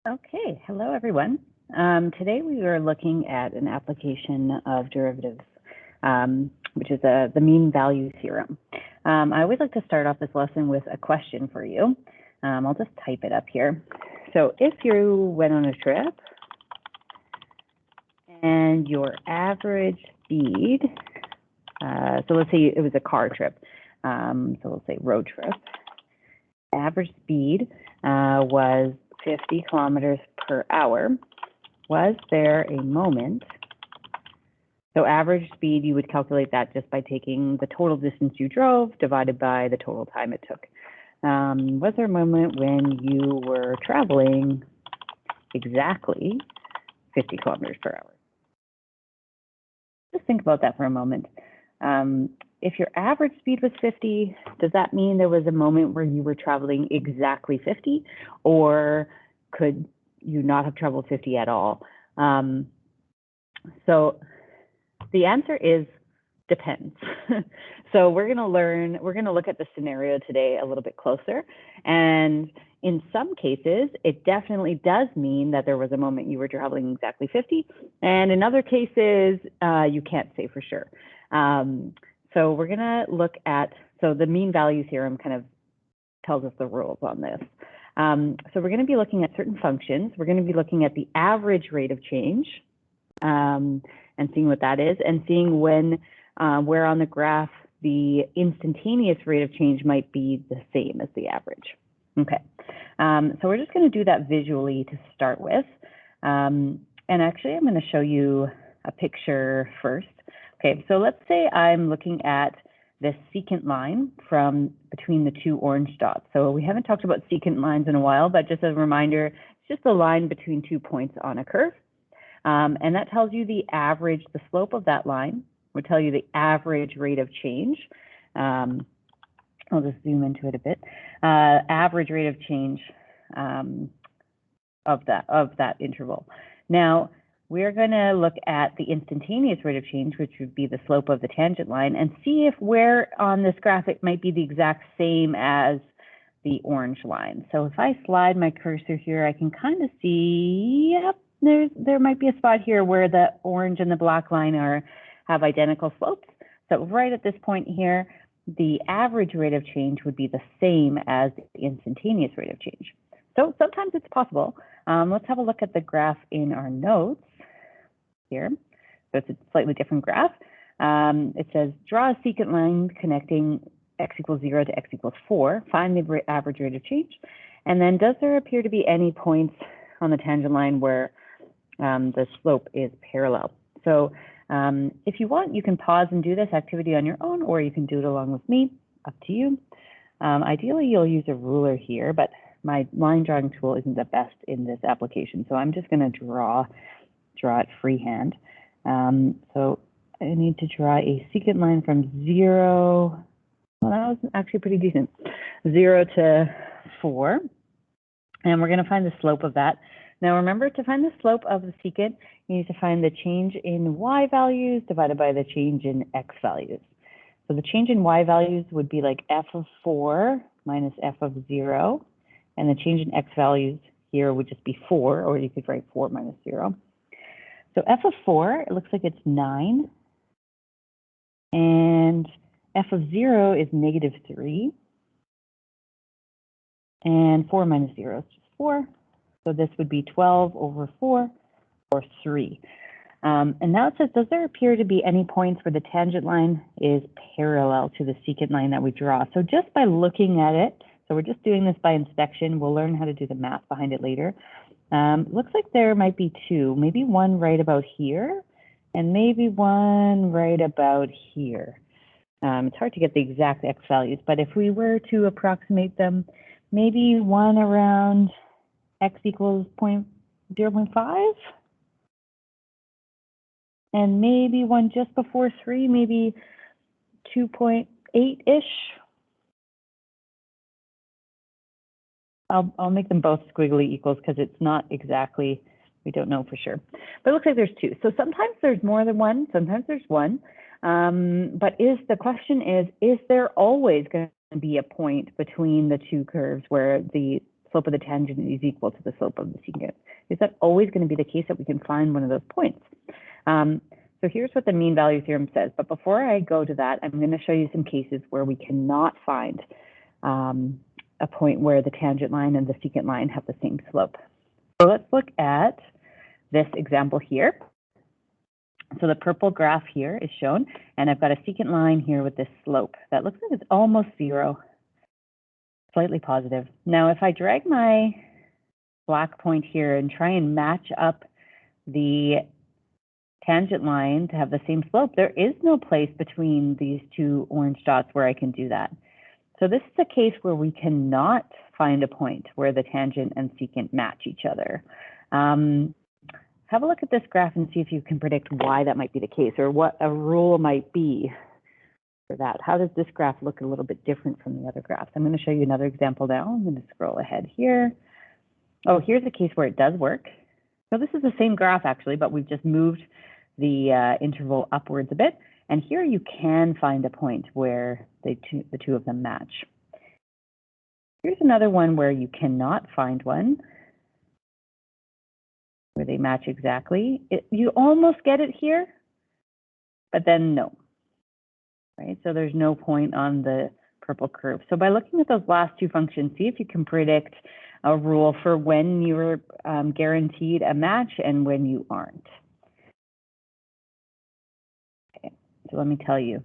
Okay, hello everyone. Today we are looking at an application of derivatives, which is the mean value theorem. I always like to start off this lesson with a question for you. I'll just type it up here. So if you went on a trip and your average speed, so let's say it was a car trip, so let's say road trip, average speed was 50 kilometers per hour, was there a moment, so average speed, you would calculate that just by taking the total distance you drove divided by the total time it took. Was there a moment when you were traveling exactly 50 kilometers per hour? Just think about that for a moment. If your average speed was 50, does that mean there was a moment where you were traveling exactly 50, or could you not have traveled 50 at all? So the answer is depends. So we're going to look at the scenario today a little bit closer. And in some cases, it definitely does mean that there was a moment you were traveling exactly 50. And in other cases, you can't say for sure. So we're going to look at, so the mean value theorem kind of tells us the rules on this. So we're going to be looking at certain functions. We're going to be looking at the average rate of change and seeing what that is, and seeing when, where on the graph the instantaneous rate of change might be the same as the average. Okay, so we're just going to do that visually to start with. And actually, I'm going to show you a picture first. Okay, so let's say I'm looking at this secant line from between the two orange dots. So we haven't talked about secant lines in a while, but just as a reminder, it's just a line between 2 points on a curve. And that tells you the average, the slope of that line would tell you the average rate of change. I'll just zoom into it a bit. Average rate of change of that interval. Now, we're going to look at the instantaneous rate of change, which would be the slope of the tangent line, and see if where on this graphic might be the exact same as the orange line. So if I slide my cursor here, I can kind of see, yep, there might be a spot here where the orange and the black line have identical slopes. So right at this point here, the average rate of change would be the same as the instantaneous rate of change. So sometimes it's possible. Let's have a look at the graph in our notes here. So it's a slightly different graph. It says, draw a secant line connecting x equals 0 to x equals 4. Find the average rate of change. And then does there appear to be any points on the tangent line where the slope is parallel? So if you want, you can pause and do this activity on your own, or you can do it along with me, up to you. Ideally, you'll use a ruler here, but my line drawing tool isn't the best in this application. So I'm just going to draw it freehand. So I need to draw a secant line from 0, well, that was actually pretty decent, 0 to 4. And we're going to find the slope of that. Now remember, to find the slope of the secant, you need to find the change in y values divided by the change in x values. So the change in y values would be like f of 4 minus f of 0. And the change in x values here would just be 4, or you could write 4 minus 0. So f of 4, it looks like it's 9. And f of 0 is negative 3. And 4 minus 0 is just 4. So this would be 12 over 4, or 3. And now it says, does there appear to be any points where the tangent line is parallel to the secant line that we draw? So just by looking at it, so we're just doing this by inspection. We'll learn how to do the math behind it later. Looks like there might be 2, maybe one right about here, and maybe one right about here. It's hard to get the exact x values, but if we were to approximate them, maybe one around x equals 0.5, and maybe one just before 3, maybe 2.8-ish. I'll make them both squiggly equals because it's not exactly, we don't know for sure. But it looks like there's 2. So sometimes there's more than 1, sometimes there's 1. But the question is there always going to be a point between the two curves where the slope of the tangent is equal to the slope of the secant? Is that always going to be the case that we can find one of those points? So here's what the mean value theorem says. But before I go to that, I'm going to show you some cases where we cannot find a point where the tangent line and the secant line have the same slope. So let's look at this example here. So the purple graph here is shown, and I've got a secant line here with this slope that looks like it's almost zero, slightly positive. Now, if I drag my black point here and try and match up the tangent line to have the same slope, there is no place between these two orange dots where I can do that. So this is a case where we cannot find a point where the tangent and secant match each other. Have a look at this graph and see if you can predict why that might be the case, or what a rule might be for that. How does this graph look a little bit different from the other graphs? I'm going to show you another example now. I'm going to scroll ahead here. Oh, here's a case where it does work. So this is the same graph actually, but we've just moved the interval upwards a bit. And here you can find a point where the two of them match. Here's another one where you cannot find one where they match exactly. You almost get it here, but then no, right? So there's no point on the purple curve. So by looking at those last two functions, see if you can predict a rule for when you're guaranteed a match and when you aren't. Okay, so let me tell you.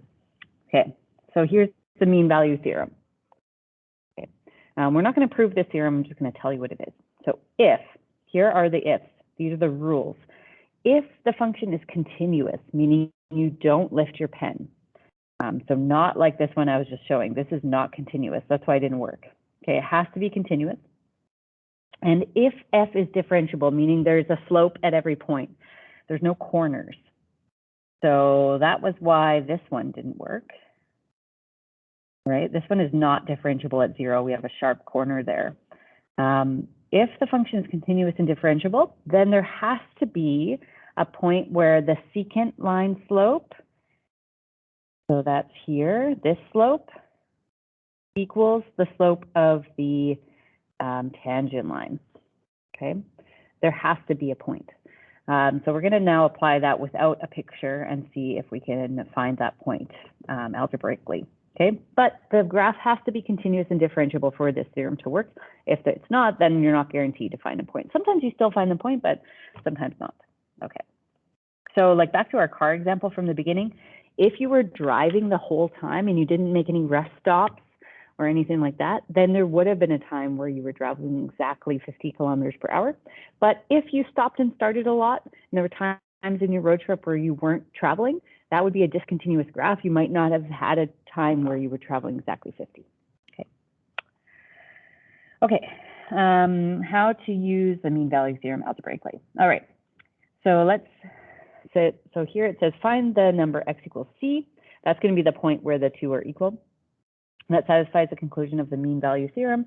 Okay, so here's the mean value theorem. Okay, we're not going to prove this theorem, I'm just going to tell you what it is. So if, here are the ifs. These are the rules. If the function is continuous, meaning you don't lift your pen, so not like this one I was just showing. This is not continuous. That's why it didn't work. Okay, it has to be continuous. And if f is differentiable, meaning there's a slope at every point, there's no corners. So that was why this one didn't work. Right? This one is not differentiable at 0. We have a sharp corner there. If the function is continuous and differentiable, then there has to be a point where the secant line slope, so that's here, this slope, equals the slope of the tangent line, okay? There has to be a point. So we're going to now apply that without a picture and see if we can find that point algebraically. Okay, but the graph has to be continuous and differentiable for this theorem to work. If it's not, then you're not guaranteed to find a point. Sometimes you still find the point, but sometimes not. Okay, so like back to our car example from the beginning, if you were driving the whole time and you didn't make any rest stops or anything like that, then there would have been a time where you were driving exactly 50 kilometers per hour. But if you stopped and started a lot, and there were times in your road trip where you weren't traveling, that would be a discontinuous graph. You might not have had a time where you were traveling exactly 50. Okay. Okay. How to use the mean value theorem algebraically. All right. So so here it says find the number x equals c. That's going to be the point where the two are equal. That satisfies the conclusion of the mean value theorem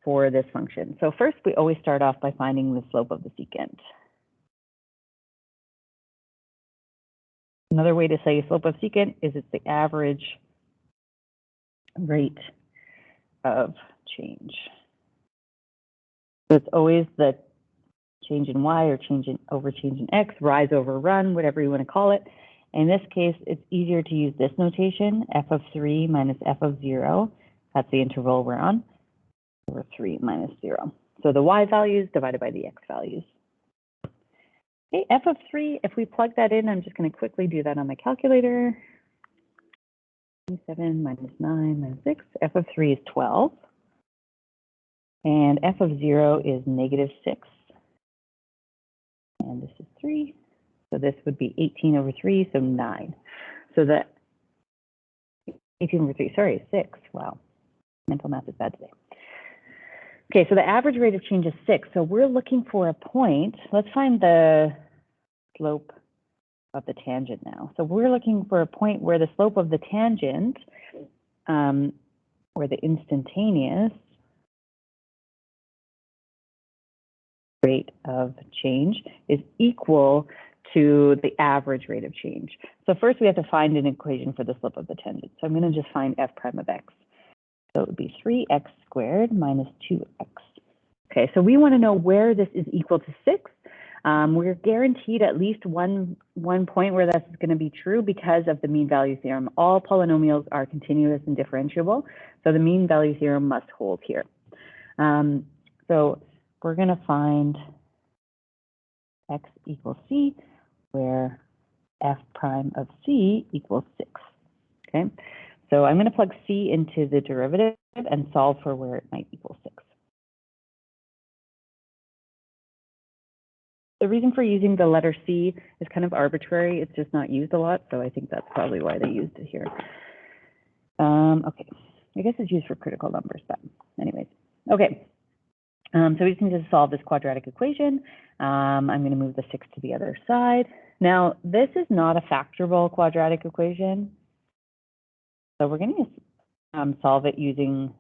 for this function. So first, we always start off by finding the slope of the secant. Another way to say slope of secant is it's the average rate of change. So it's always the change in y or change in x, rise over run, whatever you want to call it. In this case, it's easier to use this notation, f of 3 minus f of 0. That's the interval we're on, over 3 minus 0. So the y values divided by the x values. Okay, f of 3, if we plug that in, I'm just going to quickly do that on my calculator. 7 minus 9 minus 6. F of 3 is 12. And f of 0 is negative 6. And this is 3. So this would be 18 over 3, so 9. So that 18 over 3, sorry, 6. Wow, mental math is bad today. Okay, so the average rate of change is 6. So we're looking for a point. Let's find the slope of the tangent now. So we're looking for a point where the slope of the tangent, or the instantaneous rate of change, is equal to the average rate of change. So first we have to find an equation for the slope of the tangent. So I'm going to just find f prime of x. So it would be 3x squared minus 2x. Okay, so we want to know where this is equal to 6. We're guaranteed at least one point where that's going to be true because of the mean value theorem. All polynomials are continuous and differentiable, so the mean value theorem must hold here. So we're going to find x equals c, where f prime of c equals 6. Okay, so I'm going to plug c into the derivative and solve for where it might equal 6. The reason for using the letter C is kind of arbitrary. It's just not used a lot, so I think that's probably why they used it here. Okay, I guess it's used for critical numbers, but anyways. Okay, so we just need to solve this quadratic equation. I'm going to move the 6 to the other side. Now, this is not a factorable quadratic equation, so we're going to solve it using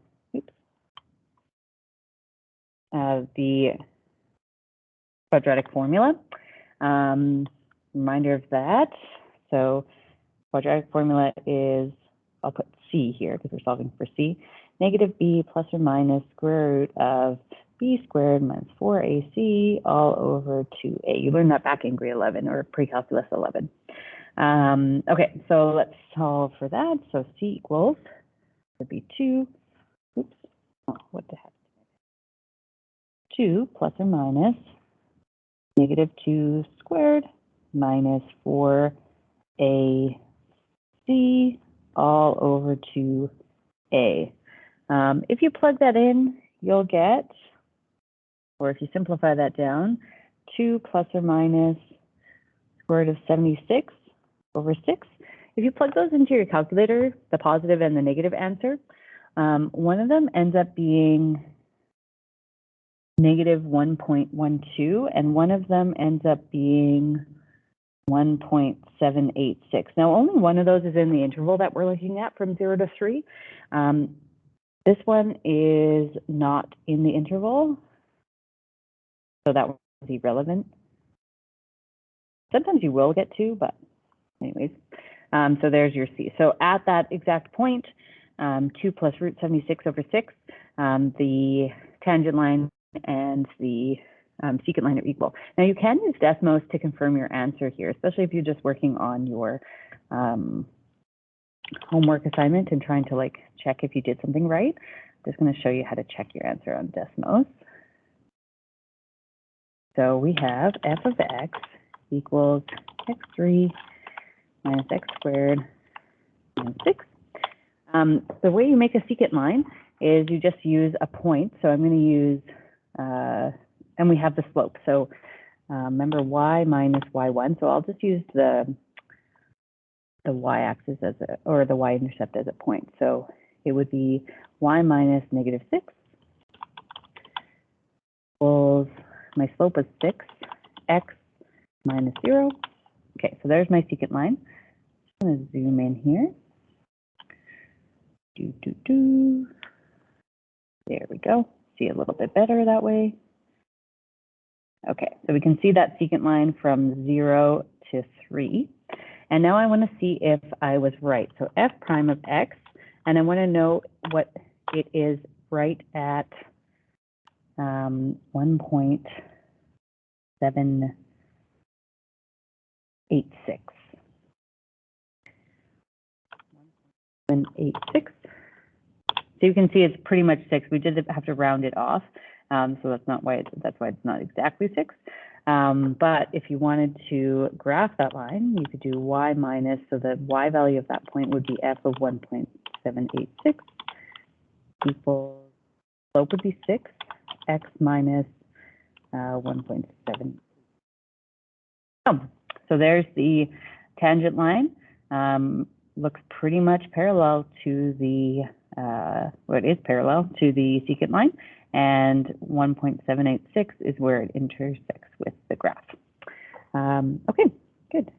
the quadratic formula. Reminder of that. So quadratic formula is, I'll put C here because we're solving for C, negative b plus or minus square root of b squared minus 4ac all over 2a. You learned that back in grade 11 or pre-calculus 11. Okay, so let's solve for that. So C equals, would be 2, oops, oh, what the heck? 2 plus or minus negative 2 squared minus 4ac all over 2a. If you plug that in, you'll get, or if you simplify that down, 2 plus or minus square root of 76 over 6. If you plug those into your calculator, the positive and the negative answer, one of them ends up being negative 1.12, and one of them ends up being 1.786. Now, only one of those is in the interval that we're looking at from 0 to 3. This one is not in the interval, so that one's irrelevant. Sometimes you will get 2, but anyways. So there's your C. So at that exact point, 2 plus root 76 over 6, the tangent line and the secant line are equal. Now you can use Desmos to confirm your answer here, especially if you're just working on your homework assignment and trying to like check if you did something right. I'm just going to show you how to check your answer on Desmos. So we have f of x equals x3 minus x squared minus 6. The way you make a secant line is you just use a point. So I'm going to use, and we have the slope. So remember y minus y1. So I'll just use the y-axis as a, or the y-intercept as a point. So it would be y minus negative 6 equals, my slope is 6, x minus 0. Okay, so there's my secant line. I'm going to zoom in here. There we go. See a little bit better that way. Okay, so we can see that secant line from 0 to 3. And now I want to see if I was right. So f prime of x, and I want to know what it is right at 1.786. 1.86. So you can see it's pretty much 6. We did have to round it off, so that's why it's not exactly 6. But if you wanted to graph that line, you could do y minus, so the y value of that point would be f of 1.786 equals, slope would be 6, x minus 1.7. So there's the tangent line. Looks pretty much parallel to the, well, it is parallel to the secant line, and 1.786 is where it intersects with the graph. Okay, good.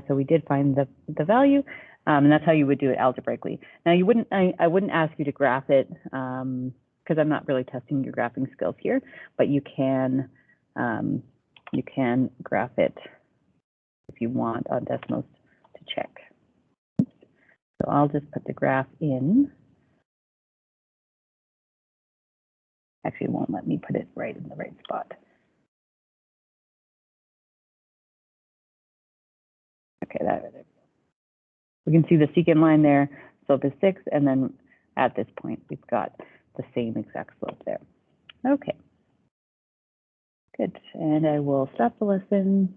So we did find the value, and that's how you would do it algebraically. Now you wouldn't, I wouldn't ask you to graph it because I'm not really testing your graphing skills here, but you can graph it if you want on Desmos to check. So I'll just put the graph in Actually, it won't let me put it right in the right spot. Okay, there. We can see the secant line there, slope is 6, and then at this point, we've got the same exact slope there. Okay, good, and I will stop the lesson.